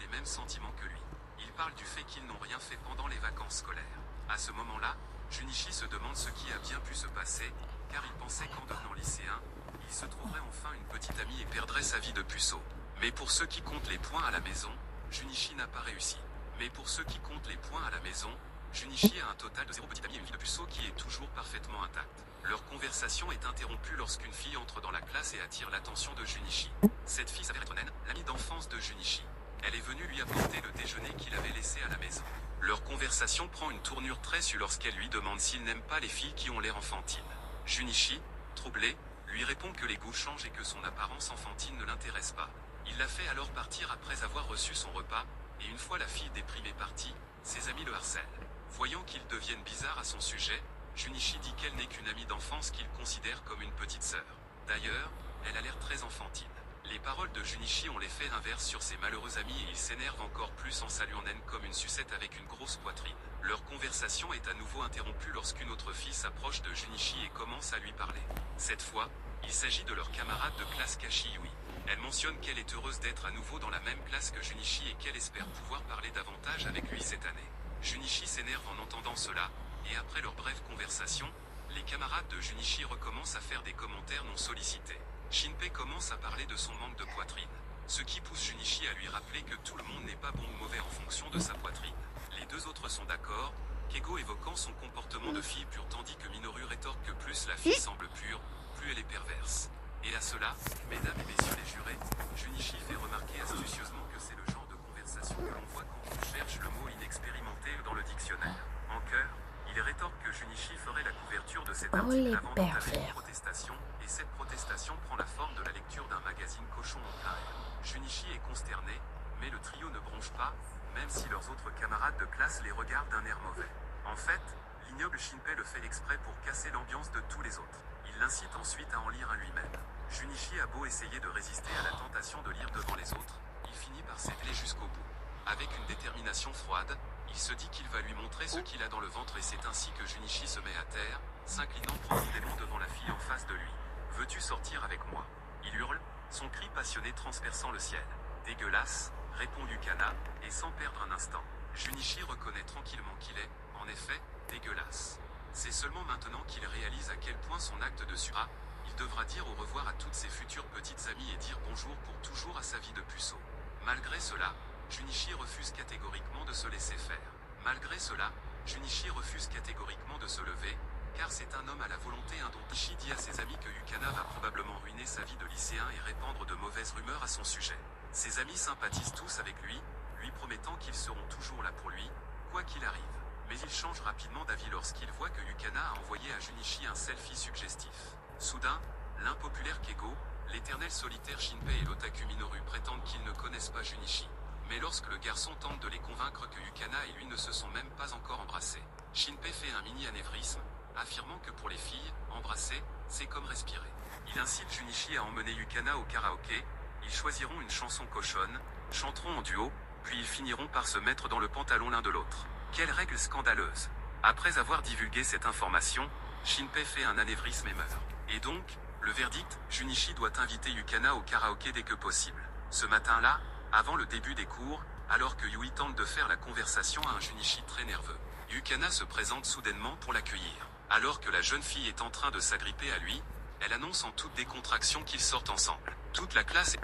les mêmes sentiments que lui. Ils parlent du fait qu'ils n'ont rien fait pendant les vacances scolaires. À ce moment-là, Junichi se demande ce qui a bien pu se passer, car il pensait qu'en devenant lycéen, il se trouverait enfin une petite amie et perdrait sa vie de puceau. Mais pour ceux qui comptent les points à la maison, Junichi n'a pas réussi. Mais pour ceux qui comptent les points à la maison, Junichi a un total de 0 petite amie et une vie de puceau qui est toujours parfaitement intacte. Leur conversation est interrompue lorsqu'une fille entre dans la classe et attire l'attention de Junichi. Cette fille s'avère être Nen, l'amie d'enfance de Junichi. Elle est venue lui apporter le déjeuner qu'il avait laissé à la maison. Leur conversation prend une tournure très sûre lorsqu'elle lui demande s'il n'aime pas les filles qui ont l'air enfantines. Junichi, troublé, lui répond que les goûts changent et que son apparence enfantine ne l'intéresse pas. Il la fait alors partir après avoir reçu son repas, et une fois la fille déprimée partie, ses amis le harcèlent. Voyant qu'ils deviennent bizarres à son sujet, Junichi dit qu'elle n'est qu'une amie d'enfance qu'il considère comme une petite sœur. D'ailleurs, elle a l'air très enfantine. Les paroles de Junichi ont l'effet inverse sur ses malheureux amis et il s'énerve encore plus en saluant Nen comme une sucette avec une grosse poitrine. Leur conversation est à nouveau interrompue lorsqu'une autre fille s'approche de Junichi et commence à lui parler. Cette fois, il s'agit de leur camarade de classe Kashi Yui. Elle mentionne qu'elle est heureuse d'être à nouveau dans la même classe que Junichi et qu'elle espère pouvoir parler davantage avec lui cette année. Junichi s'énerve en entendant cela, et après leur brève conversation, les camarades de Junichi recommencent à faire des commentaires non sollicités. Shinpei commence à parler de son manque de poitrine, ce qui pousse Junichi à lui rappeler que tout le monde n'est pas bon ou mauvais en fonction de sa poitrine. Les deux autres sont d'accord, Keigo évoquant son comportement de fille pure tandis que Minoru rétorque que plus la fille semble pure, plus elle est perverse. Et à cela, mesdames et messieurs les jurés, Junichi fait remarquer astucieusement que c'est le genre de conversation que l'on voit quand on cherche le mot inexpérimenté dans le dictionnaire. En chœur, il rétorque que Junichi ferait la couverture de cet article avant d'entamer une protestation, et cette protestation prend la forme de la lecture d'un magazine cochon en plein air. Junichi est consterné, mais le trio ne bronche pas, même si leurs autres camarades de classe les regardent d'un air mauvais. En fait, l'ignoble Shinpei le fait exprès pour casser l'ambiance de tous les autres. Il l'incite ensuite à en lire un lui-même. Junichi a beau essayer de résister à la tentation de lire devant les autres, il finit par céder jusqu'au bout. Avec une détermination froide, il se dit qu'il va lui montrer ce qu'il a dans le ventre et c'est ainsi que Junichi se met à terre, s'inclinant profondément devant la fille en face de lui. « Veux-tu sortir avec moi ?» Il hurle, son cri passionné transperçant le ciel. « Dégueulasse !» répond Yukana, et sans perdre un instant. Junichi reconnaît tranquillement qu'il est, en effet, dégueulasse. C'est seulement maintenant qu'il réalise à quel point son acte de sura, il devra dire au revoir à toutes ses futures petites amies et dire bonjour pour toujours à sa vie de puceau. Malgré cela, Junichi refuse catégoriquement de se laisser faire. Malgré cela, Junichi refuse catégoriquement de se lever, car c'est un homme à la volonté indomptable. Junichi dit à ses amis que Yukana va probablement ruiner sa vie de lycéen et répandre de mauvaises rumeurs à son sujet. Ses amis sympathisent tous avec lui, lui promettant qu'ils seront toujours là pour lui, quoi qu'il arrive. Mais il change rapidement d'avis lorsqu'il voit que Yukana a envoyé à Junichi un selfie suggestif. Soudain, l'impopulaire Keigo, l'éternel solitaire Shinpei et l'otaku Minoru prétendent qu'ils ne connaissent pas Junichi. Mais lorsque le garçon tente de les convaincre que Yukana et lui ne se sont même pas encore embrassés, Shinpei fait un mini-anévrisme, affirmant que pour les filles, embrasser, c'est comme respirer. Il incite Junichi à emmener Yukana au karaoké, ils choisiront une chanson cochonne, chanteront en duo, puis ils finiront par se mettre dans le pantalon l'un de l'autre. Quelle règle scandaleuse! Après avoir divulgué cette information, Shinpei fait un anévrisme et meurt. Et donc, le verdict, Junichi doit inviter Yukana au karaoké dès que possible. Ce matin-là, avant le début des cours, alors que Yui tente de faire la conversation à un Junichi très nerveux, Yukana se présente soudainement pour l'accueillir. Alors que la jeune fille est en train de s'agripper à lui, elle annonce en toute décontraction qu'ils sortent ensemble. Toute la classe est...